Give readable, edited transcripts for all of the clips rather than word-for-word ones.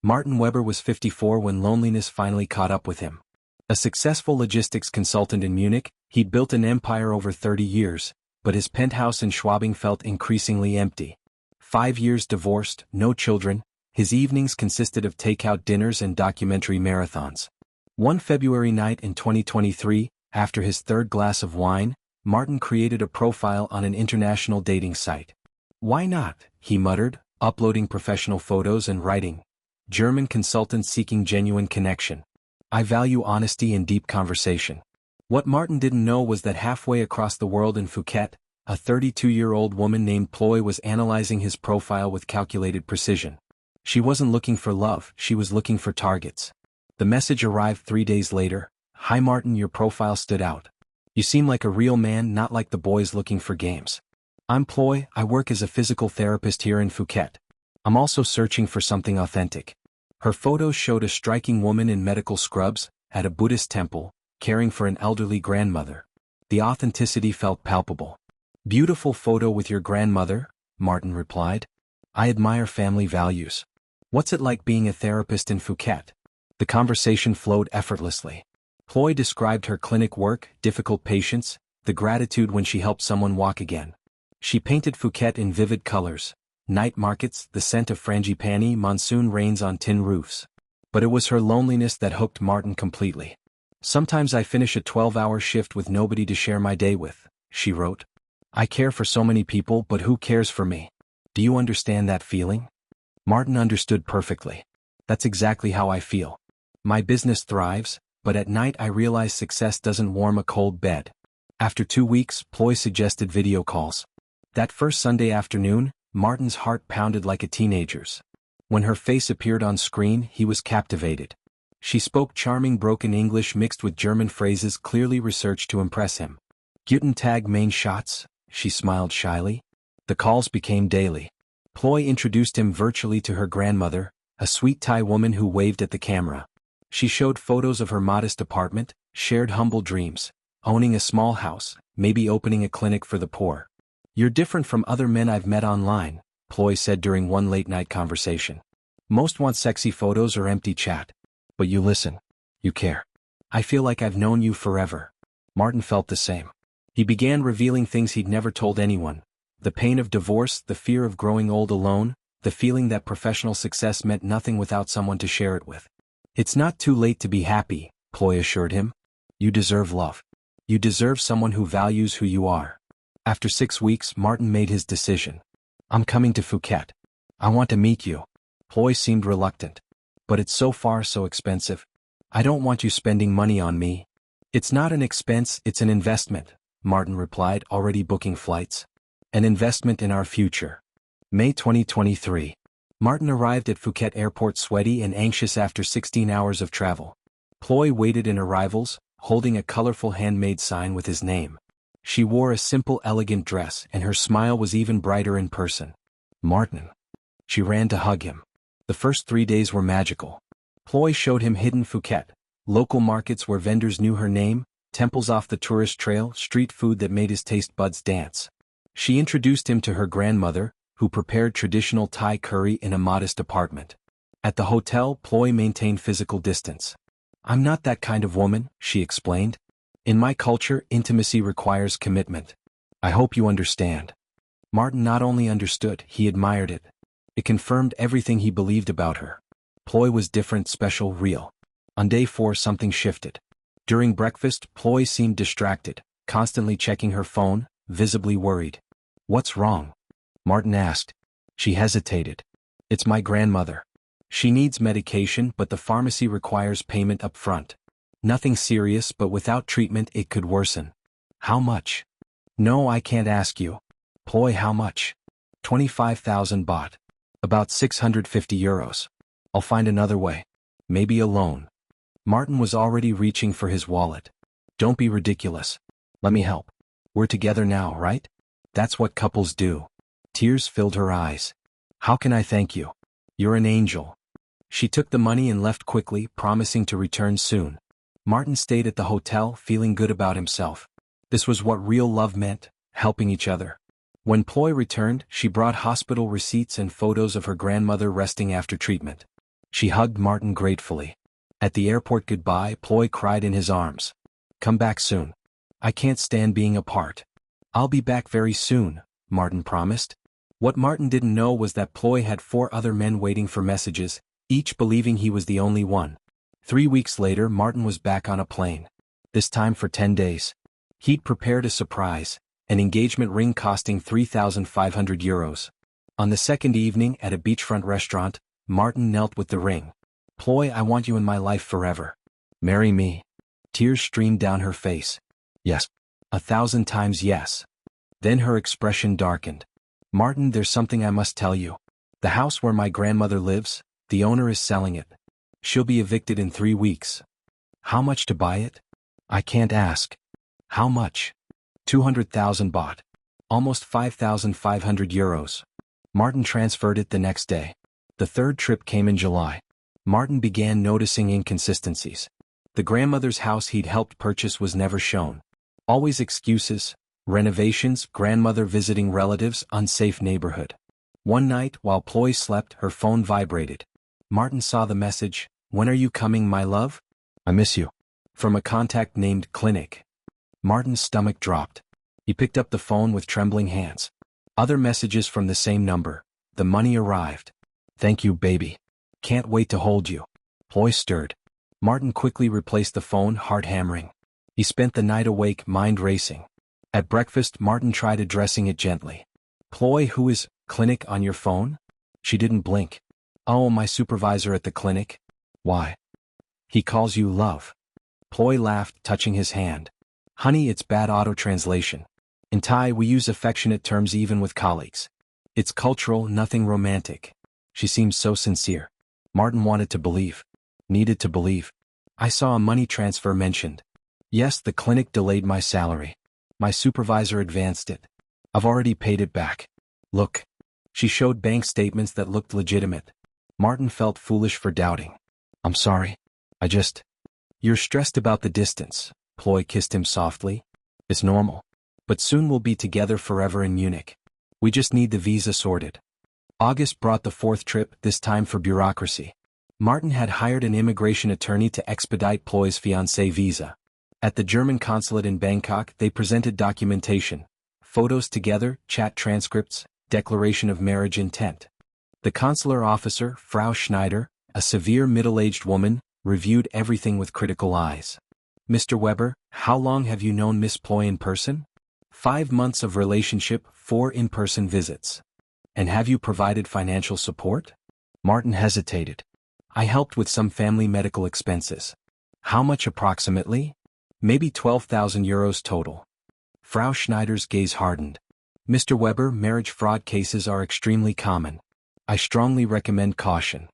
Martin Weber was 54 when loneliness finally caught up with him. A successful logistics consultant in Munich, he'd built an empire over 30 years, but his penthouse in Schwabing felt increasingly empty. 5 years divorced, no children, his evenings consisted of takeout dinners and documentary marathons. One February night in 2023, after his third glass of wine, Martin created a profile on an international dating site. "Why not?" he muttered, uploading professional photos and writing, "German consultant seeking genuine connection. I value honesty and deep conversation." What Martin didn't know was that halfway across the world in Phuket, a 32-year-old woman named Ploy was analyzing his profile with calculated precision. She wasn't looking for love, she was looking for targets. The message arrived 3 days later. "Hi Martin, your profile stood out. You seem like a real man, not like the boys looking for games. I'm Ploy, I work as a physical therapist here in Phuket. I'm also searching for something authentic." Her photos showed a striking woman in medical scrubs, at a Buddhist temple, caring for an elderly grandmother. The authenticity felt palpable. "Beautiful photo with your grandmother," Martin replied. "I admire family values. What's it like being a therapist in Phuket?" The conversation flowed effortlessly. Ploy described her clinic work, difficult patients, the gratitude when she helped someone walk again. She painted Phuket in vivid colors: night markets, the scent of frangipani, monsoon rains on tin roofs. But it was her loneliness that hooked Martin completely. "Sometimes I finish a 12-hour shift with nobody to share my day with," she wrote. "I care for so many people, but who cares for me? Do you understand that feeling?" Martin understood perfectly. "That's exactly how I feel. My business thrives, but at night I realize success doesn't warm a cold bed." After 2 weeks, Ploy suggested video calls. That first Sunday afternoon, Martin's heart pounded like a teenager's. When her face appeared on screen, he was captivated. She spoke charming broken English mixed with German phrases clearly researched to impress him. "Guten Tag, main Schatz," she smiled shyly. The calls became daily. Ploy introduced him virtually to her grandmother, a sweet Thai woman who waved at the camera. She showed photos of her modest apartment, shared humble dreams, owning a small house, maybe opening a clinic for the poor. "You're different from other men I've met online," Ploy said during one late-night conversation. "Most want sexy photos or empty chat. But you listen. You care. I feel like I've known you forever." Martin felt the same. He began revealing things he'd never told anyone: the pain of divorce, the fear of growing old alone, the feeling that professional success meant nothing without someone to share it with. "It's not too late to be happy," Ploy assured him. "You deserve love. You deserve someone who values who you are." After 6 weeks, Martin made his decision. "I'm coming to Phuket. I want to meet you." Ploy seemed reluctant. "But it's so far, so expensive. I don't want you spending money on me." "It's not an expense, it's an investment," Martin replied, already booking flights. "An investment in our future." May 2023. Martin arrived at Phuket Airport sweaty and anxious after 16 hours of travel. Ploy waited in arrivals, holding a colorful handmade sign with his name. She wore a simple, elegant dress, and her smile was even brighter in person. "Martin." She ran to hug him. The first 3 days were magical. Ploy showed him hidden Phuket, local markets where vendors knew her name, temples off the tourist trail, street food that made his taste buds dance. She introduced him to her grandmother, who prepared traditional Thai curry in a modest apartment. At the hotel, Ploy maintained physical distance. "I'm not that kind of woman," she explained. "In my culture, intimacy requires commitment. I hope you understand." Martin not only understood, he admired it. It confirmed everything he believed about her. Ploy was different, special, real. On day 4, something shifted. During breakfast, Ploy seemed distracted, constantly checking her phone, visibly worried. "What's wrong?" Martin asked. She hesitated. "It's my grandmother. She needs medication, but the pharmacy requires payment up front. Nothing serious, but without treatment it could worsen." "How much?" "No, I can't ask you." "Ploy, how much?" 25,000 baht. About 650 euros. "I'll find another way. Maybe a loan." Martin was already reaching for his wallet. "Don't be ridiculous. Let me help. We're together now, right? That's what couples do." Tears filled her eyes. "How can I thank you? You're an angel." She took the money and left quickly, promising to return soon. Martin stayed at the hotel, feeling good about himself. This was what real love meant, helping each other. When Ploy returned, she brought hospital receipts and photos of her grandmother resting after treatment. She hugged Martin gratefully. At the airport goodbye, Ploy cried in his arms. Come back soon. I can't stand being apart. I'll be back very soon, Martin promised. What Martin didn't know was that Ploy had 4 other men waiting for messages, each believing he was the only one. 3 weeks later, Martin was back on a plane. This time for 10 days. He'd prepared a surprise, an engagement ring costing €3,500. On the second evening at a beachfront restaurant, Martin knelt with the ring. Ploy, I want you in my life forever. Marry me. Tears streamed down her face. Yes. 1,000 times yes. Then her expression darkened. Martin, there's something I must tell you. The house where my grandmother lives, the owner is selling it. She'll be evicted in 3 weeks. How much to buy it? I can't ask. How much? 200,000 baht. Almost €5,500. Martin transferred it the next day. The third trip came in July. Martin began noticing inconsistencies. The grandmother's house he'd helped purchase was never shown. Always excuses, renovations, grandmother visiting relatives, unsafe neighborhood. One night, while Ploy slept, her phone vibrated. Martin saw the message, "When are you coming, my love? I miss you." From a contact named Clinic. Martin's stomach dropped. He picked up the phone with trembling hands. Other messages from the same number. The money arrived. Thank you, baby. Can't wait to hold you. Ploy stirred. Martin quickly replaced the phone, heart hammering. He spent the night awake, mind racing. At breakfast, Martin tried addressing it gently. Ploy, who is Clinic on your phone? She didn't blink. Oh, my supervisor at the clinic. Why? He calls you love. Ploy laughed, touching his hand. Honey, it's bad auto-translation. In Thai, we use affectionate terms even with colleagues. It's cultural, nothing romantic. She seems so sincere. Martin wanted to believe. Needed to believe. I saw a money transfer mentioned. Yes, the clinic delayed my salary. My supervisor advanced it. I've already paid it back. Look. She showed bank statements that looked legitimate. Martin felt foolish for doubting. I'm sorry. You're stressed about the distance. Ploy kissed him softly. It's normal. But soon we'll be together forever in Munich. We just need the visa sorted. August brought the fourth trip, this time for bureaucracy. Martin had hired an immigration attorney to expedite Ploy's fiancée visa. At the German consulate in Bangkok, they presented documentation. Photos together, chat transcripts, declaration of marriage intent. The consular officer, Frau Schneider, a severe middle-aged woman, reviewed everything with critical eyes. Mr. Weber, how long have you known Miss Ploy in person? 5 months of relationship, 4 in-person visits. And have you provided financial support? Martin hesitated. I helped with some family medical expenses. How much approximately? Maybe €12,000 total. Frau Schneider's gaze hardened. Mr. Weber, marriage fraud cases are extremely common. I strongly recommend caution.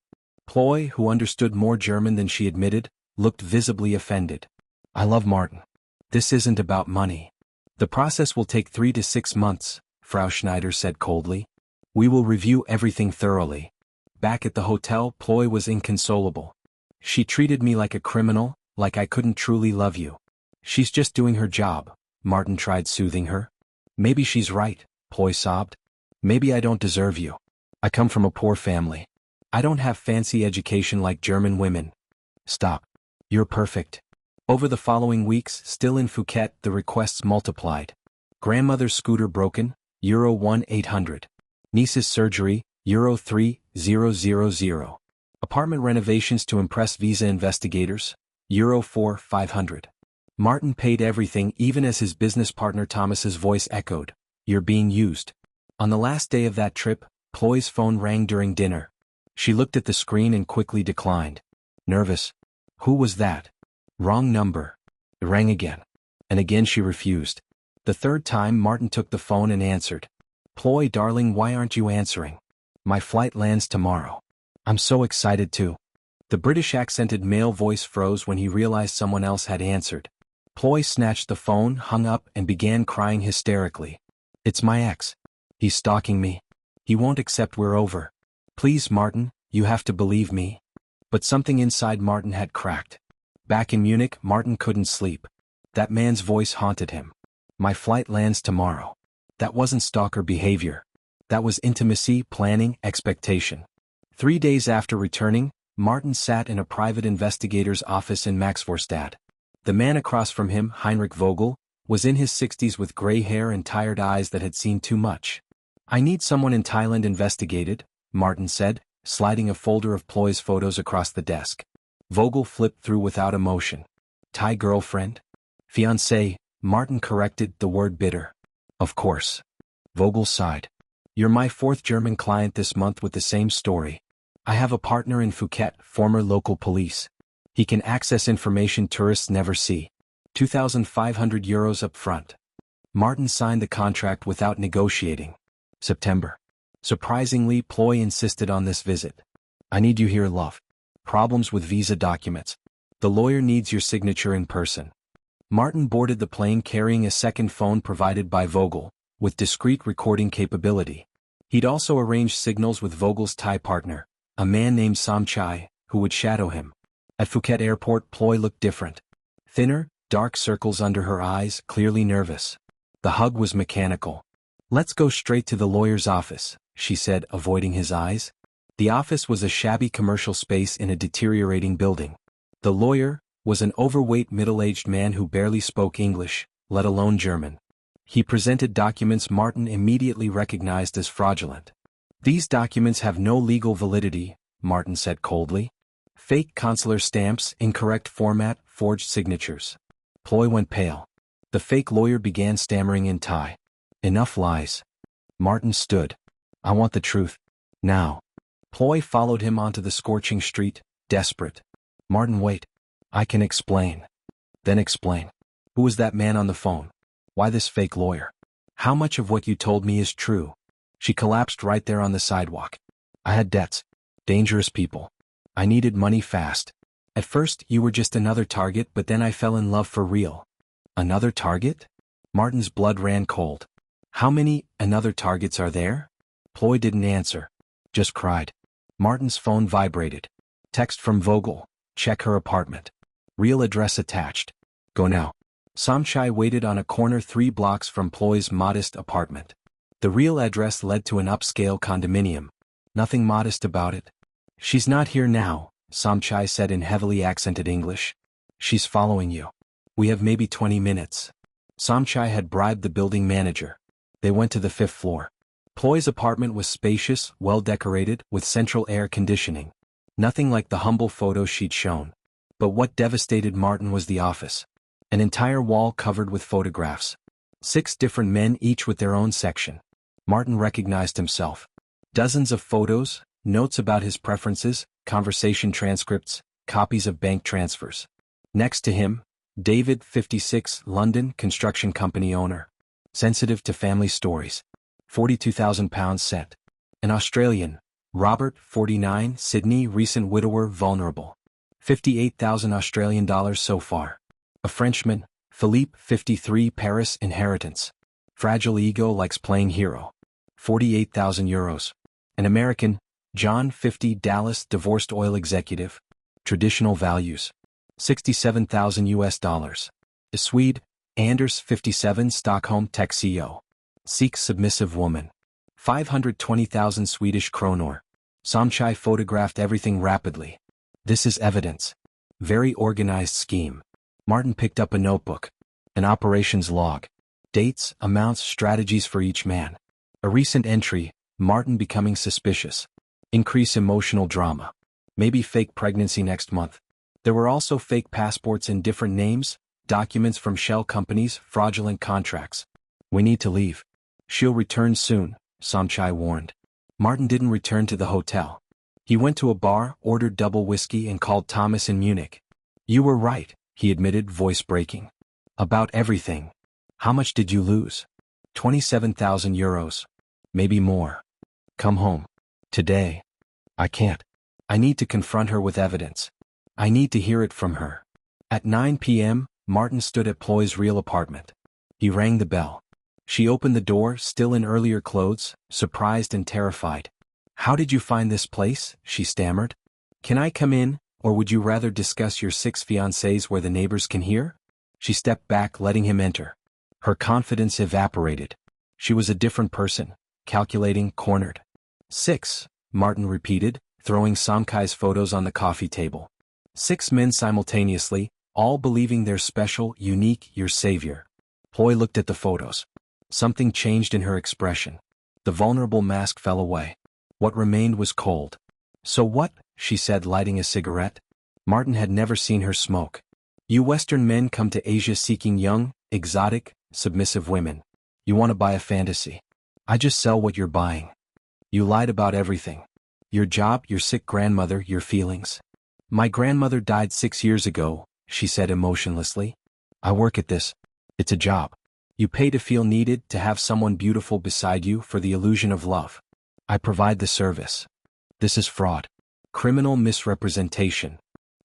Ploy, who understood more German than she admitted, looked visibly offended. I love Martin. This isn't about money. The process will take 3 to 6 months, Frau Schneider said coldly. We will review everything thoroughly. Back at the hotel, Ploy was inconsolable. She treated me like a criminal, like I couldn't truly love you. She's just doing her job, Martin tried soothing her. Maybe she's right, Ploy sobbed. Maybe I don't deserve you. I come from a poor family. I don't have fancy education like German women. Stop. You're perfect. Over the following weeks, still in Phuket, the requests multiplied. Grandmother's scooter broken, Euro 1,800. Niece's surgery, Euro 3,000. Apartment renovations to impress visa investigators, Euro 4,500. Martin paid everything even as his business partner Thomas's voice echoed. You're being used. On the last day of that trip, Ploy's phone rang during dinner. She looked at the screen and quickly declined. Nervous. Who was that? Wrong number. It rang again. And again she refused. The third time Martin took the phone and answered. Ploy, darling, why aren't you answering? My flight lands tomorrow. I'm so excited too. The British accented male voice froze when he realized someone else had answered. Ploy snatched the phone, hung up, and began crying hysterically. It's my ex. He's stalking me. He won't accept we're over. Please, Martin, you have to believe me. But something inside Martin had cracked. Back in Munich, Martin couldn't sleep. That man's voice haunted him. My flight lands tomorrow. That wasn't stalker behavior. That was intimacy, planning, expectation. 3 days after returning, Martin sat in a private investigator's office in Maxvorstadt. The man across from him, Heinrich Vogel, was in his 60s with gray hair and tired eyes that had seen too much. "I need someone in Thailand investigated," Martin said, sliding a folder of Ploy's photos across the desk. Vogel flipped through without emotion. "Thai girlfriend?" "Fiancé," Martin corrected, the word bitter. "Of course." Vogel sighed. "You're my fourth German client this month with the same story. I have a partner in Phuket, former local police. He can access information tourists never see. €2,500 up front." Martin signed the contract without negotiating. September. Surprisingly, Ploy insisted on this visit. "I need you here, love. Problems with visa documents. The lawyer needs your signature in person." Martin boarded the plane carrying a second phone provided by Vogel, with discreet recording capability. He'd also arranged signals with Vogel's Thai partner, a man named Somchai, who would shadow him. At Phuket Airport, Ploy looked different. Thinner, dark circles under her eyes, clearly nervous. The hug was mechanical. "Let's go straight to the lawyer's office," she said, avoiding his eyes. The office was a shabby commercial space in a deteriorating building. The lawyer was an overweight middle-aged man who barely spoke English, let alone German. He presented documents Martin immediately recognized as fraudulent. "These documents have no legal validity," Martin said coldly. "Fake consular stamps, incorrect format, forged signatures." Ploy went pale. The fake lawyer began stammering in Thai. "Enough lies." Martin stood. "I want the truth. Now." Ploy followed him onto the scorching street, desperate. "Martin, wait. I can explain." "Then explain. Who was that man on the phone? Why this fake lawyer? How much of what you told me is true?" She collapsed right there on the sidewalk. "I had debts. Dangerous people. I needed money fast. At first, you were just another target, but then I fell in love for real." "Another target?" Martin's blood ran cold. "How many another targets are there?" Ploy didn't answer. Just cried. Martin's phone vibrated. Text from Vogel. "Check her apartment. Real address attached. Go now." Somchai waited on a corner 3 blocks from Ploy's modest apartment. The real address led to an upscale condominium. Nothing modest about it. "She's not here now," Somchai said in heavily accented English. "She's following you. We have maybe 20 minutes." Somchai had bribed the building manager. They went to the 5th floor. Ploy's apartment was spacious, well-decorated, with central air conditioning. Nothing like the humble photos she'd shown. But what devastated Martin was the office. An entire wall covered with photographs. 6 different men, each with their own section. Martin recognized himself. Dozens of photos, notes about his preferences, conversation transcripts, copies of bank transfers. Next to him, David, 56, London, construction company owner. Sensitive to family stories. £42,000 set. An Australian, Robert, 49, Sydney, recent widower, vulnerable. $58,000 so far. A Frenchman, Philippe, 53, Paris, inheritance. Fragile ego, likes playing hero. €48,000. An American, John, 50, Dallas, divorced oil executive. Traditional values. $67,000. A Swede, Anders, 57, Stockholm, tech CEO. Seeks submissive woman. 520,000 Swedish kronor. Somchai photographed everything rapidly. "This is evidence. Very organized scheme." Martin picked up a notebook. An operations log. Dates, amounts, strategies for each man. A recent entry, Martin becoming suspicious. Increase emotional drama. Maybe fake pregnancy next month. There were also fake passports in different names, documents from shell companies, fraudulent contracts. "We need to leave. She'll return soon," Somchai warned. Martin didn't return to the hotel. He went to a bar, ordered double whiskey and called Thomas in Munich. "You were right," he admitted, voice breaking. "About everything. How much did you lose?" €27,000. Maybe more. "Come home. Today." "I can't. I need to confront her with evidence. I need to hear it from her." At 9 p.m., Martin stood at Ploy's real apartment. He rang the bell. She opened the door, still in earlier clothes, surprised and terrified. "How did you find this place?" she stammered. "Can I come in, or would you rather discuss your 6 fiancés where the neighbors can hear?" She stepped back, letting him enter. Her confidence evaporated. She was a different person, calculating, cornered. 6, Martin repeated, throwing Samkai's photos on the coffee table. 6 men simultaneously, all believing they're special, unique, your savior. Ploy looked at the photos. Something changed in her expression. The vulnerable mask fell away. What remained was cold. So what? She said, lighting a cigarette. Martin had never seen her smoke. You Western men come to Asia seeking young, exotic, submissive women. You want to buy a fantasy. I just sell what you're buying. You lied about everything. Your job, your sick grandmother, your feelings. My grandmother died 6 years ago, she said emotionlessly. I work at this. It's a job. You pay to feel needed, to have someone beautiful beside you, for the illusion of love. I provide the service. This is fraud. Criminal misrepresentation.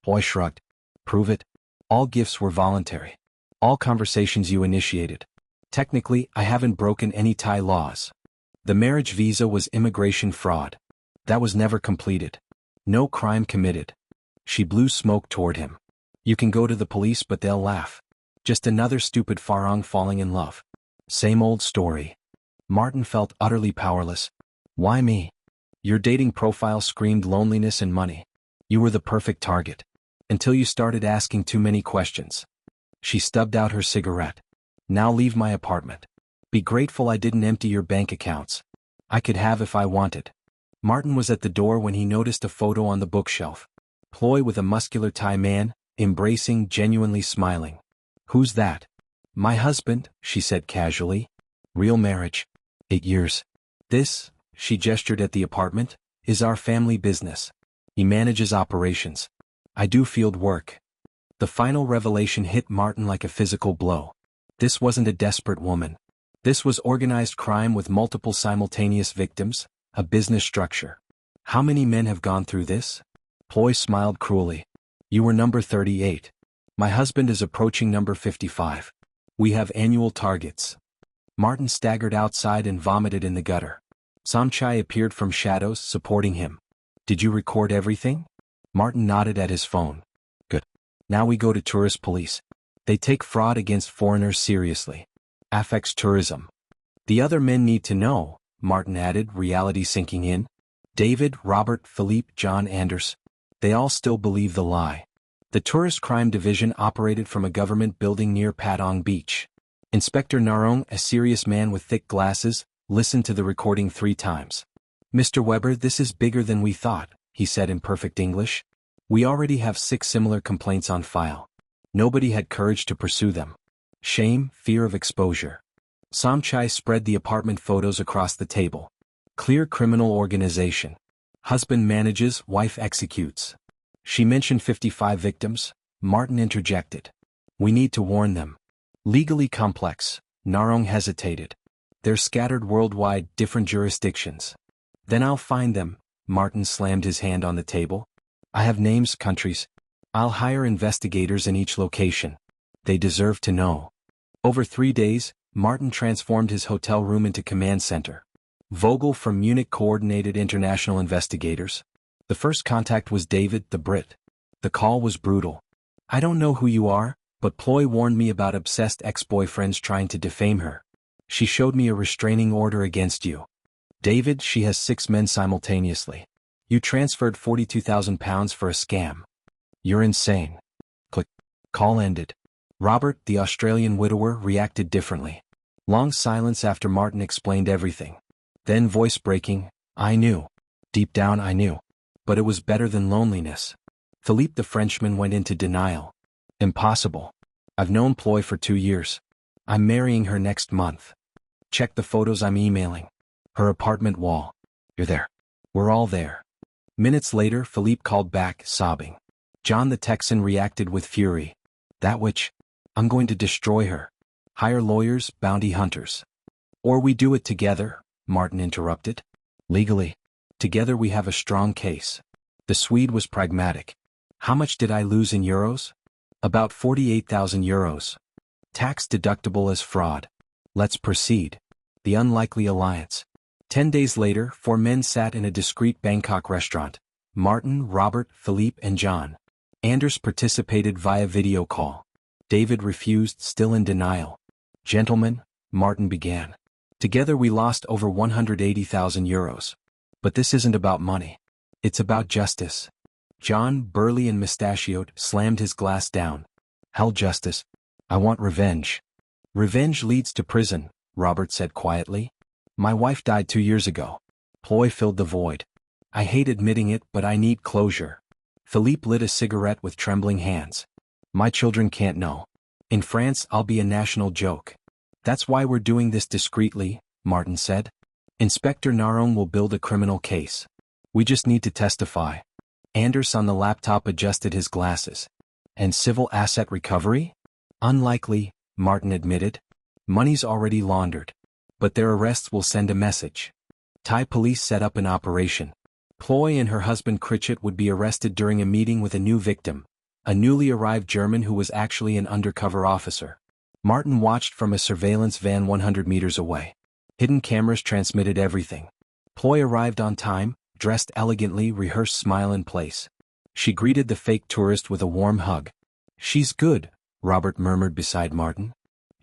Ploy shrugged. Prove it. All gifts were voluntary. All conversations you initiated. Technically, I haven't broken any Thai laws. The marriage visa was immigration fraud. That was never completed. No crime committed. She blew smoke toward him. You can go to the police, but they'll laugh. Just another stupid Farang falling in love. Same old story. Martin felt utterly powerless. Why me? Your dating profile screamed loneliness and money. You were the perfect target. Until you started asking too many questions. She stubbed out her cigarette. Now leave my apartment. Be grateful I didn't empty your bank accounts. I could have if I wanted. Martin was at the door when he noticed a photo on the bookshelf. Ploy with a muscular Thai man, embracing, genuinely smiling. Who's that? My husband, she said casually. Real marriage. 8 years. This, she gestured at the apartment, is our family business. He manages operations. I do field work. The final revelation hit Martin like a physical blow. This wasn't a desperate woman. This was organized crime with multiple simultaneous victims, a business structure. How many men have gone through this? Ploy smiled cruelly. You were number 38. My husband is approaching number 55. We have annual targets. Martin staggered outside and vomited in the gutter. Samchai appeared from shadows, supporting him. Did you record everything? Martin nodded at his phone. Good. Now we go to tourist police. They take fraud against foreigners seriously. Affects tourism. The other men need to know, Martin added, reality sinking in. David, Robert, Philippe, John, Anders. They all still believe the lie. The tourist crime division operated from a government building near Patong Beach. Inspector Narong, a serious man with thick glasses, listened to the recording 3 times. Mr. Weber, this is bigger than we thought, he said in perfect English. We already have 6 similar complaints on file. Nobody had courage to pursue them. Shame, fear of exposure. Samchai spread the apartment photos across the table. Clear criminal organization. Husband manages, wife executes. She mentioned 55 victims. Martin interjected. We need to warn them. Legally complex. Narong hesitated. They're scattered worldwide, different jurisdictions. Then I'll find them. Martin slammed his hand on the table. I have names, countries. I'll hire investigators in each location. They deserve to know. Over 3 days, Martin transformed his hotel room into command center. Vogel from Munich coordinated international investigators. The first contact was David, the Brit. The call was brutal. I don't know who you are, but Ploy warned me about obsessed ex-boyfriends trying to defame her. She showed me a restraining order against you. David, she has 6 men simultaneously. You transferred £42,000 for a scam. You're insane. Click. Call ended. Robert, the Australian widower, reacted differently. Long silence after Martin explained everything. Then voice breaking, I knew. Deep down I knew. But it was better than loneliness. Philippe the Frenchman went into denial. Impossible. I've known Ploy for 2 years. I'm marrying her next month. Check the photos I'm emailing. Her apartment wall. You're there. We're all there. Minutes later, Philippe called back, sobbing. John the Texan reacted with fury. That witch. I'm going to destroy her. Hire lawyers, bounty hunters. Or we do it together, Martin interrupted. Legally. Together we have a strong case. The Swede was pragmatic. How much did I lose in euros? About 48,000 euros. Tax deductible as fraud. Let's proceed. The unlikely alliance. 10 days later, 4 men sat in a discreet Bangkok restaurant. Martin, Robert, Philippe, and John. Anders participated via video call. David refused, still in denial. Gentlemen, Martin began. Together we lost over 180,000 euros. But this isn't about money. It's about justice. John, burly and mustachioed, slammed his glass down. Hell, justice. I want revenge. Revenge leads to prison, Robert said quietly. My wife died 2 years ago. Ploy filled the void. I hate admitting it, but I need closure. Philippe lit a cigarette with trembling hands. My children can't know. In France, I'll be a national joke. That's why we're doing this discreetly, Martin said. Inspector Narong will build a criminal case. We just need to testify. Anders on the laptop adjusted his glasses. And civil asset recovery? Unlikely, Martin admitted. Money's already laundered. But their arrests will send a message. Thai police set up an operation. Ploy and her husband Critchett would be arrested during a meeting with a new victim, a newly arrived German who was actually an undercover officer. Martin watched from a surveillance van 100 meters away. Hidden cameras transmitted everything. Ploy arrived on time, dressed elegantly, rehearsed smile in place. She greeted the fake tourist with a warm hug. She's good, Robert murmured beside Martin.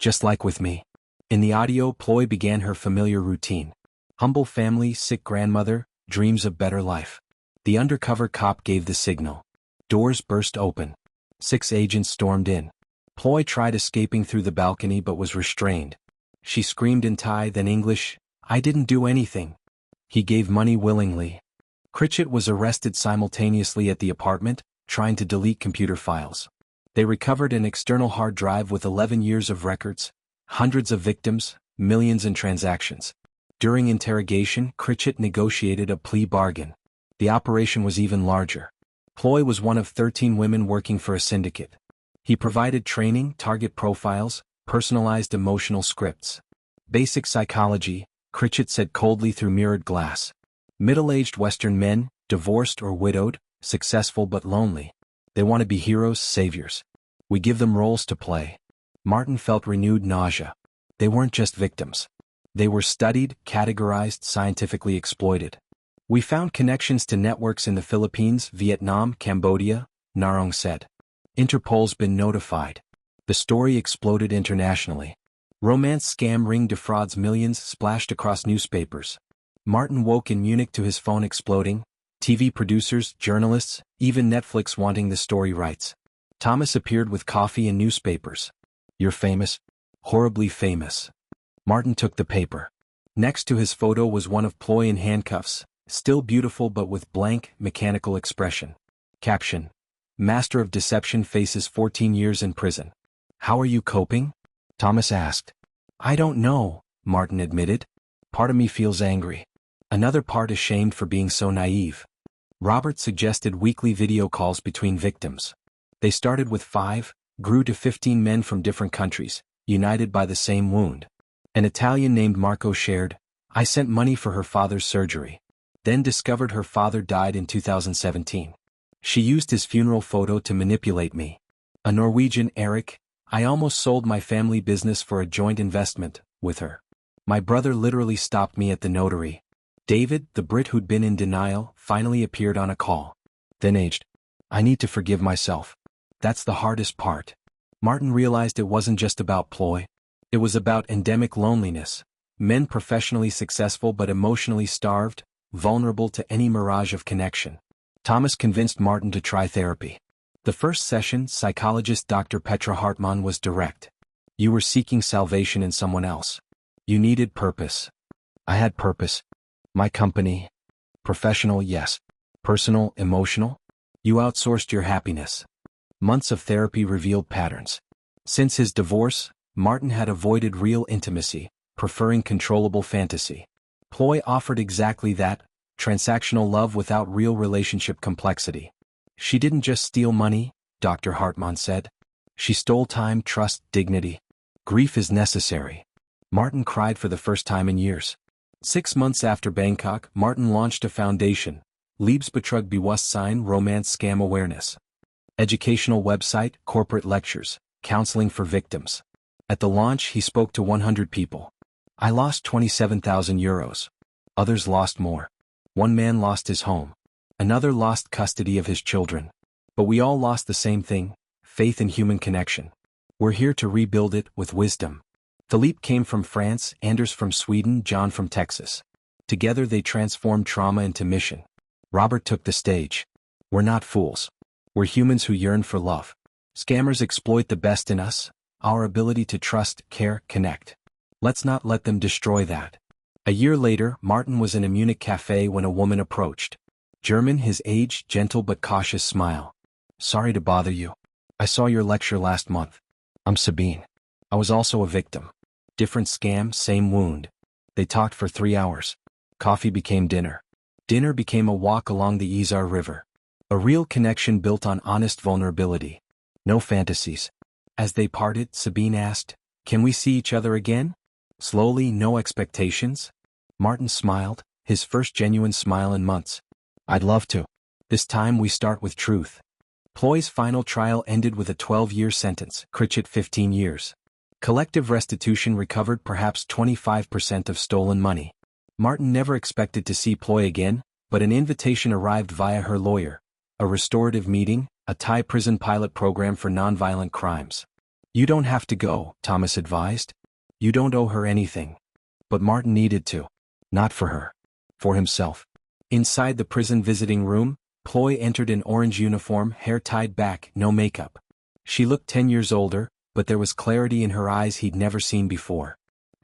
Just like with me. In the audio, Ploy began her familiar routine. Humble family, sick grandmother, dreams of better life. The undercover cop gave the signal. Doors burst open. 6 agents stormed in. Ploy tried escaping through the balcony but was restrained. She screamed in Thai, then English, I didn't do anything. He gave money willingly. Critchett was arrested simultaneously at the apartment, trying to delete computer files. They recovered an external hard drive with 11 years of records, hundreds of victims, millions in transactions. During interrogation, Critchett negotiated a plea bargain. The operation was even larger. Ploy was one of 13 women working for a syndicate. He provided training, target profiles, personalized emotional scripts. Basic psychology, Critchett said coldly through mirrored glass. Middle-aged Western men, divorced or widowed, successful but lonely. They want to be heroes, saviors. We give them roles to play. Martin felt renewed nausea. They weren't just victims. They were studied, categorized, scientifically exploited. We found connections to networks in the Philippines, Vietnam, Cambodia, Narong said. Interpol's been notified. The story exploded internationally. Romance scam ring defrauds millions splashed across newspapers. Martin woke in Munich to his phone exploding, TV producers, journalists, even Netflix wanting the story rights. Thomas appeared with coffee and newspapers. You're famous? Horribly famous. Martin took the paper. Next to his photo was one of Ploy in handcuffs, still beautiful but with blank, mechanical expression. Caption: Master of Deception faces 14 years in prison. How are you coping? Thomas asked. I don't know, Martin admitted. Part of me feels angry. Another part ashamed for being so naive. Robert suggested weekly video calls between victims. They started with 5, grew to 15 men from different countries, united by the same wound. An Italian named Marco shared, I sent money for her father's surgery. Then discovered her father died in 2017. She used his funeral photo to manipulate me. A Norwegian, Eric, I almost sold my family business for a joint investment with her. My brother literally stopped me at the notary. David, the Brit who'd been in denial, finally appeared on a call. Then aged. I need to forgive myself. That's the hardest part. Martin realized it wasn't just about Ploy. It was about endemic loneliness. Men professionally successful but emotionally starved, vulnerable to any mirage of connection. Thomas convinced Martin to try therapy. The first session, psychologist Dr. Petra Hartmann was direct. You were seeking salvation in someone else. You needed purpose. I had purpose. My company. Professional, yes. Personal, emotional. You outsourced your happiness. Months of therapy revealed patterns. Since his divorce, Martin had avoided real intimacy, preferring controllable fantasy. Ploy offered exactly that, transactional love without real relationship complexity. She didn't just steal money, Dr. Hartmann said. She stole time, trust, dignity. Grief is necessary. Martin cried for the first time in years. 6 months after Bangkok, Martin launched a foundation, Liebesbetrug Bewusstsein Romance Scam Awareness. Educational website, corporate lectures, counseling for victims. At the launch, he spoke to 100 people. I lost 27,000 euros. Others lost more. One man lost his home. Another lost custody of his children. But we all lost the same thing, faith in human connection. We're here to rebuild it with wisdom. Philippe came from France, Anders from Sweden, John from Texas. Together they transformed trauma into mission. Robert took the stage. We're not fools. We're humans who yearn for love. Scammers exploit the best in us, our ability to trust, care, connect. Let's not let them destroy that. A year later, Martin was in a Munich cafe when a woman approached. German, his age, gentle but cautious smile. Sorry to bother you. I saw your lecture last month. I'm Sabine. I was also a victim. Different scam, same wound. They talked for 3 hours. Coffee became dinner. Dinner became a walk along the Isar River. A real connection built on honest vulnerability. No fantasies. As they parted, Sabine asked, "Can we see each other again?" Slowly, no expectations. Martin smiled, his first genuine smile in months. I'd love to. This time we start with truth. Ploy's final trial ended with a 12-year sentence, Critchett 15 years. Collective restitution recovered perhaps 25% of stolen money. Martin never expected to see Ploy again, but an invitation arrived via her lawyer. A restorative meeting, a Thai prison pilot program for nonviolent crimes. You don't have to go, Thomas advised. You don't owe her anything. But Martin needed to. Not for her. For himself. Inside the prison visiting room, Ploy entered in orange uniform, hair tied back, no makeup. She looked 10 years older, but there was clarity in her eyes he'd never seen before.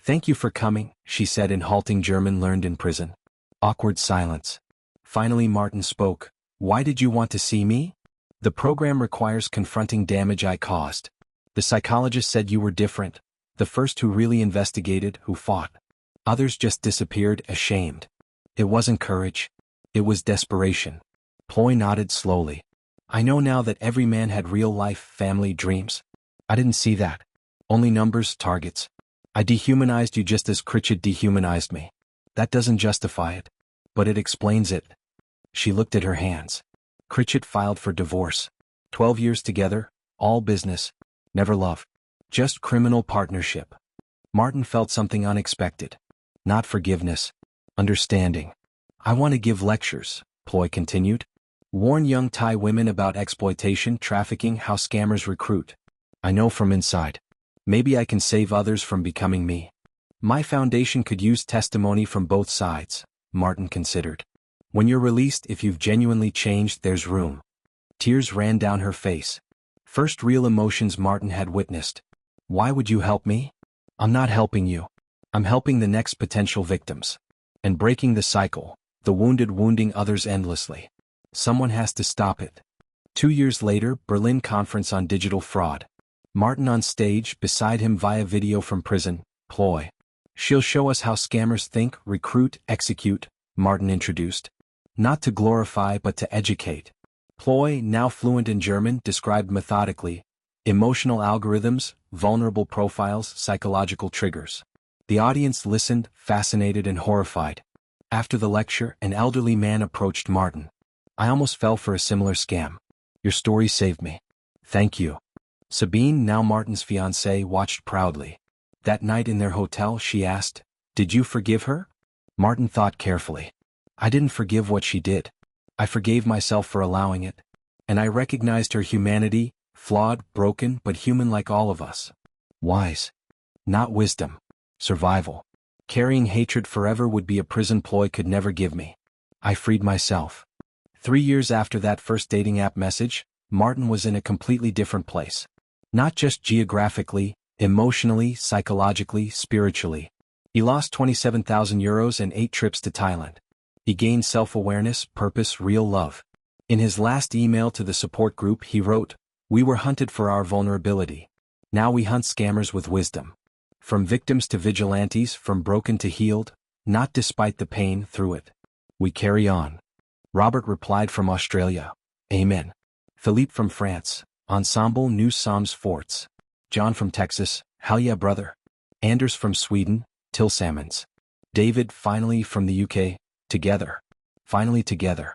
Thank you for coming, she said in halting German learned in prison. Awkward silence. Finally Martin spoke. Why did you want to see me? The program requires confronting damage I caused. The psychologist said you were different. The first who really investigated, who fought. Others just disappeared, ashamed. It wasn't courage. It was desperation. Ploy nodded slowly. I know now that every man had real-life, family dreams. I didn't see that. Only numbers, targets. I dehumanized you just as Critchett dehumanized me. That doesn't justify it. But it explains it. She looked at her hands. Critchett filed for divorce. 12 years together, all business. Never love. Just criminal partnership. Martin felt something unexpected. Not forgiveness. Understanding. I want to give lectures, Ploy continued. Warn young Thai women about exploitation, trafficking, how scammers recruit. I know from inside. Maybe I can save others from becoming me. My foundation could use testimony from both sides, Martin considered. When you're released, if you've genuinely changed, there's room. Tears ran down her face. First real emotions Martin had witnessed. Why would you help me? I'm not helping you. I'm helping the next potential victims. And breaking the cycle, the wounded wounding others endlessly. Someone has to stop it. 2 years later, Berlin Conference on Digital Fraud. Martin on stage, beside him via video from prison, Ploy. She'll show us how scammers think, recruit, execute, Martin introduced. Not to glorify but to educate. Ploy, now fluent in German, described methodically. Emotional algorithms, vulnerable profiles, psychological triggers. The audience listened, fascinated and horrified. After the lecture, an elderly man approached Martin. I almost fell for a similar scam. Your story saved me. Thank you. Sabine, now Martin's fiancée, watched proudly. That night in their hotel, she asked, Did you forgive her? Martin thought carefully. I didn't forgive what she did. I forgave myself for allowing it. And I recognized her humanity, flawed, broken, but human like all of us. Wise. Not wisdom. Survival. Carrying hatred forever would be a prison Ploy could never give me. I freed myself. 3 years after that first dating app message, Martin was in a completely different place. Not just geographically, emotionally, psychologically, spiritually. He lost 27,000 euros and 8 trips to Thailand. He gained self-awareness, purpose, real love. In his last email to the support group he wrote, We were hunted for our vulnerability. Now we hunt scammers with wisdom. From victims to vigilantes, from broken to healed, not despite the pain, through it. We carry on. Robert replied from Australia, Amen. Philippe from France, Ensemble Nous Sommes Forts. John from Texas, Hell yeah brother. Anders from Sweden, Tillsammans. David finally from the UK, Together. Finally together.